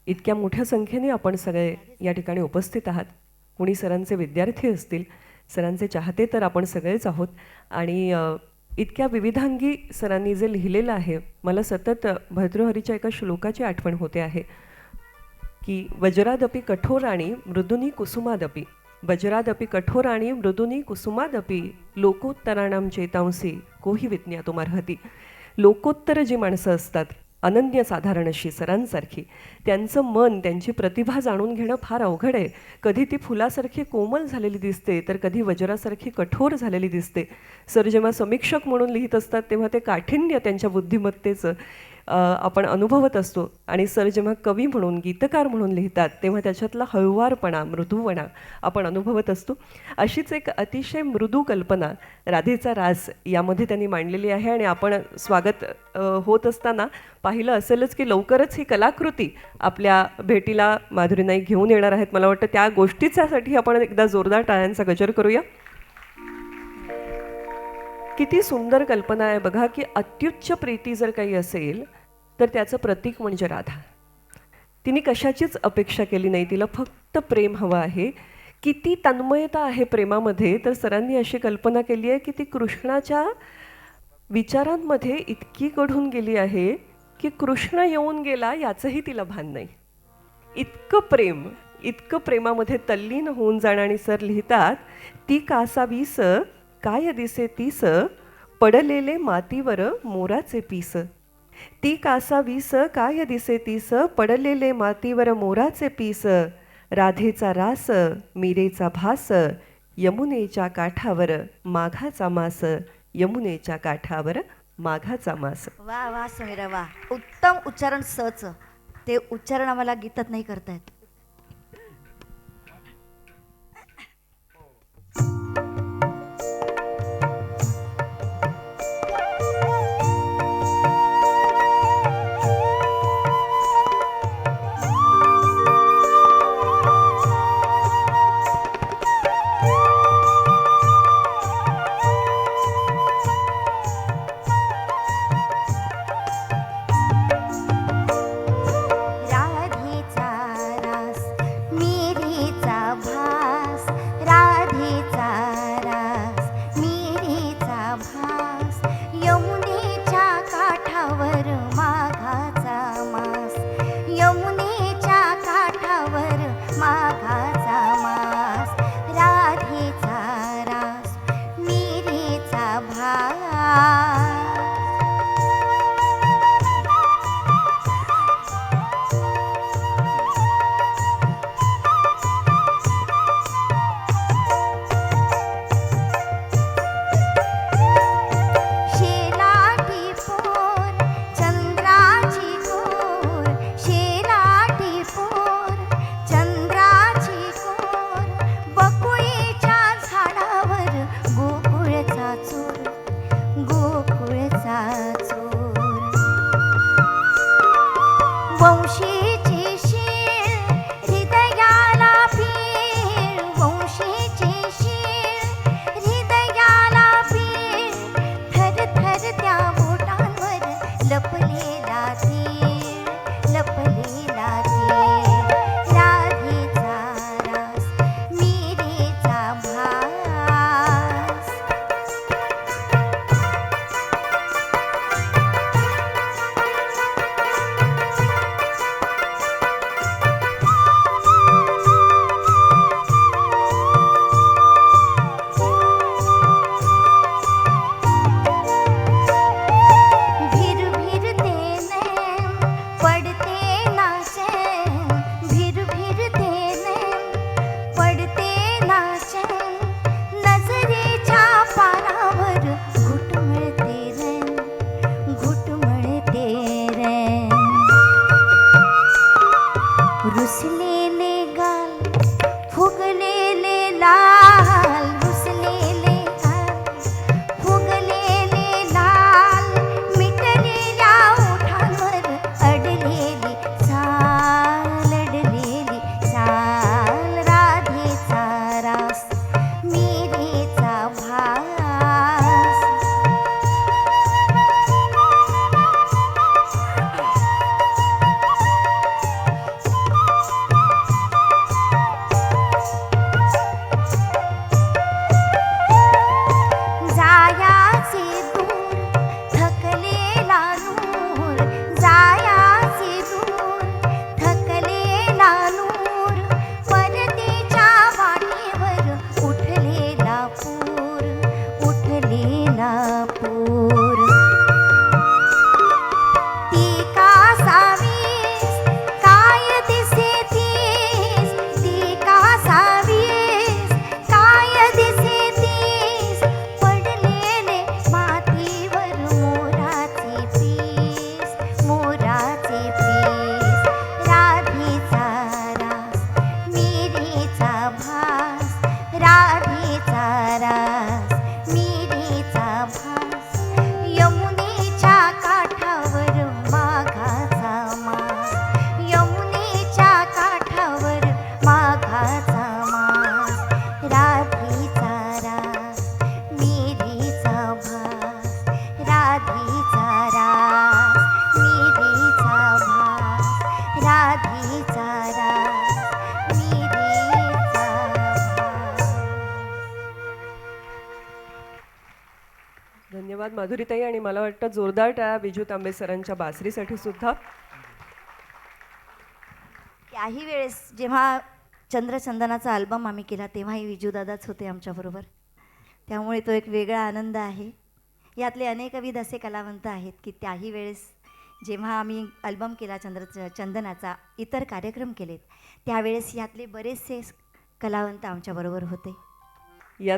इतक्या मोठ्या संख्येने आपण सगळे या ठिकाणी उपस्थित आहात. कुणी सरांचे विद्यार्थी असतील, सरांचे चाहते तर आपण सगळेच आहोत. आणि इतक्या विविधांगी सरांनी जे लिहिलेलं आहे, मला सतत भर्तृहरीच्या एका श्लोकाची आठवण होते आहे की वज्रादपि कठोराणी मृदुनी कुसुमादपि, वज्रादपि कठोराणी मृदुनी कुसुमादपि, लोकोत्तराणां चेतांसी कोही विज्ञातुमर्हति. लोकोत्तर जी माणसं असतात, अनन्यसाधारण अशी सरांसारखी, त्यांचं मन, त्यांची प्रतिभा जाणून घेणं फार अवघड आहे. कधी ती फुलासारखी कोमल झालेली दिसते, तर कधी वज्रासारखी कठोर झालेली दिसते. सर जेव्हा समीक्षक म्हणून लिहित असतात तेव्हा ते काठिण्य त्यांच्या बुद्धिमत्तेचं आपण अनुभवत असतो. आणि सर जेव्हा कवी म्हणून, गीतकार म्हणून लिहितात तेव्हा त्याच्यातला हळुवारपणा, मृदूपणा आपण अनुभवत असतो. अशीच एक अतिशय मृदू कल्पना राधेचा रास यामध्ये त्यांनी मांडलेली आहे. आणि आपण स्वागत होत असताना पाहिलं असेलच की लवकरच ही कलाकृती आपल्या भेटीला माधुरी नाईक घेऊन येणार आहेत. मला वाटतं त्या गोष्टीच्यासाठी आपण एकदा जोरदार टाळ्यांचा गजर करूया. किती सुंदर कल्पना आहे बघा की अत्युच्च प्रीती जर काही असेल तर त्याचं प्रतीक म्हणजे राधा. तिने कशाचीच अपेक्षा केली नाही, तिला फक्त प्रेम हवं आहे. किती तन्मयता आहे प्रेमामध्ये, तर सरांनी अशी कल्पना केली आहे की ती कृष्णाच्या विचारांमध्ये इतकी गढून गेली आहे की कृष्ण येऊन गेला याचंही तिला भान नाही. इतकं प्रेम, इतकं प्रेमामध्ये तल्लीन होऊन जाणं. आणि सर लिहितात, ती कासावीस काय दिसे तीस, पडलेले मातीवर मोराचे पीस. ती कासावीस काय दिसे तीस, पडलेले मातीवर मोराचे पीस. राधेचा रास मीरेचा भास, यमुनेच्या काठावर माघाचा मास. यमुनेच्या काठावर माघाचा मास. वा वा समीरा वा, उत्तम उच्चारण. सच ते उच्चारण आम्हाला गीतात नाही करतायत. धन्यवाद माधुरीताई. आणि मला वाटतं जोरदार टाळ्या विजू तांबे सरांच्या बासरीसाठी सुद्धा. त्याही वेळेस जेव्हा चंद्रचंदनाचा अल्बम आम्ही केला तेव्हाही विजूदादाच होते आमच्याबरोबर, त्यामुळे तो एक वेगळा आनंद आहे. यातले अनेकविध असे कलावंत आहेत की त्याही वेळेस जेव्हा आम्ही अल्बम केला चंदनाचा, इतर कार्यक्रम केलेत, त्यावेळेस यातले बरेचसे कलावंत आमच्याबरोबर होते. यानंतर